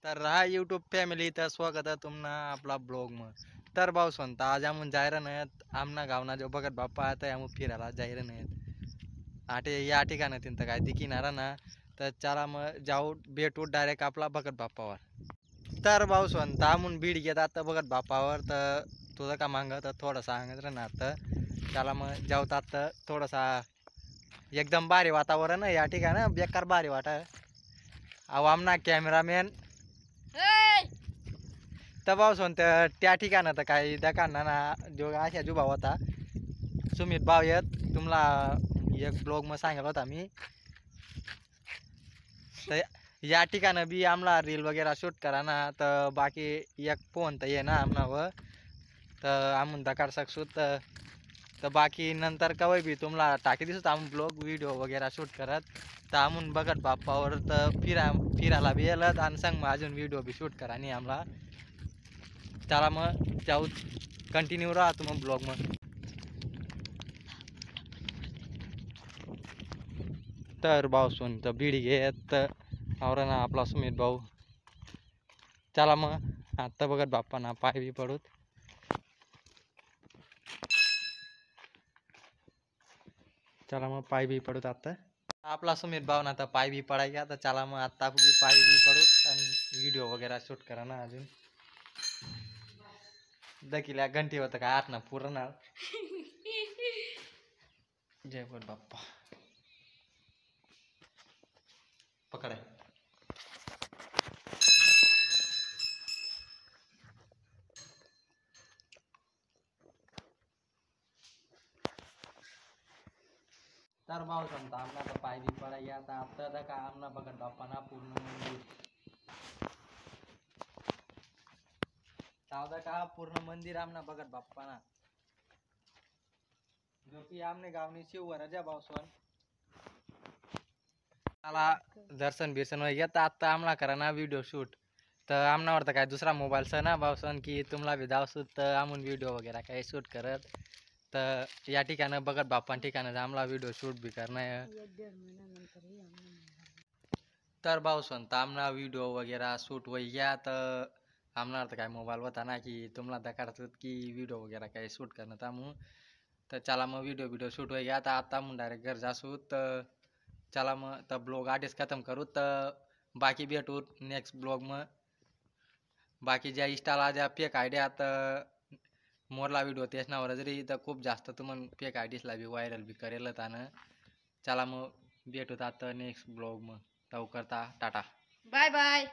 तर हा YouTube family तर स्वागत आहे तुम्हाला आपला ब्लॉग मग. तर भाऊ म्हणता आज आम्ही जायरा नाहीत आमना गावना जो बघत बाप्पा आता आम्ही फिरायला जायरा नाहीत आटे या ठिकाणी तिथं काय दिखिनारा ना. तर चला मग जाऊ भेटू डायरेक्ट आपला बघत बाप्पावर. तर भाऊ म्हणता आम्ही बीड घेत आता बघत बाप्पावर तर तुझं का मागं तर थोडं सांगत राहणार तर चला मग जाऊतात तर थोडंसा एकदम भारी वातावरण आहे या ठिकाणी बेकार भारी वाटा अहो आमना कॅमेरामॅन तबाव सोनत त्या ठिकाणं तर काही दकांना ना जो अशा जो भाव होता सुमित भाव येत तुम्हाला एक ब्लॉग मग सांगत होता मी. तर या ठिकाणं बी आम्हाला रील वगैरे शूट करा ना तर बाकी एक फोन तर ये ना आमनावर तर आम्ही दकार शकतो तर बाकी नंतर कवय बी तुम्हाला टाकी दिसत आम्ही ब्लॉग व्हिडिओ वगैरे शूट करत तर आम्ही बघत बाप्पावर तर फिरायला बी येलत आणि सांग मग अजून व्हिडिओ बी शूट करा आणि आम्हाला. चला मग जाऊ कंटिन्यू राहतो मग ब्लॉग मग. तर भाऊ सोन तर बीड घेत और ना आपला सुमित भाऊ. चला मग आता बघत बाप्पा ना पाय बी पडूत. चला मग पाय बी पडूत आता आपला सुमित भाऊ ना आता पाय बी पडायचा तर चला मग आता पाय बी पडूत आणि व्हिडिओ वगैरे शूट करा ना अजून दकील्या घंटी होतं काय आठ ना पूर्ण जय बोल बाप्पा पकडाय. तर भाऊ सांगता आमना तर पाय बी पडायला आता का आमना बघत बाप्पा ना पूर्ण मंदिर का पूर्ण मंदिर आमना बघत बाप्पा ना जो की आमने गावनी शिववर ज्या भाऊसवन मला दर्शन बिर्सन येत आता आमला करा ना व्हिडिओ शूट तर आमनावर तर काय दुसरा मोबाईल स ना भाऊसन की तुम्हाला बी जावसू तर आमून व्हिडिओ वगैरे काही शूट करत तर या ठिकाणं बघत बाप्पा ठिकाणं आम्हाला व्हिडिओ शूट बी करणं. तर भाऊ म्हणता आमना व्हिडिओ वगैरे शूट वही गया तर आमना तर काय मोबाईल होता ना की तुम्हाला दाखवत की व्हिडिओ वगैरे काही शूट करणं तामू तर चला मग व्हिडिओ शूट वही गया तर आता मग डायरेक्ट घर जासू तर चला मग तर ब्लॉग आधीच खतम करू तर बाकी भेटू नेक्स्ट ब्लॉग मग. बाकी ज्या इंस्टाला ज्या फेक आयडिया तर मोरला व्हिडिओ तेच नावर जरी तर खूप जास्त तुम्हाला फेक आयडीसला बी व्हायरल बी करेल त्यानं. चला मग भेटूत आता नेक्स्ट ब्लॉग मग तव करता टाटा बाय बाय.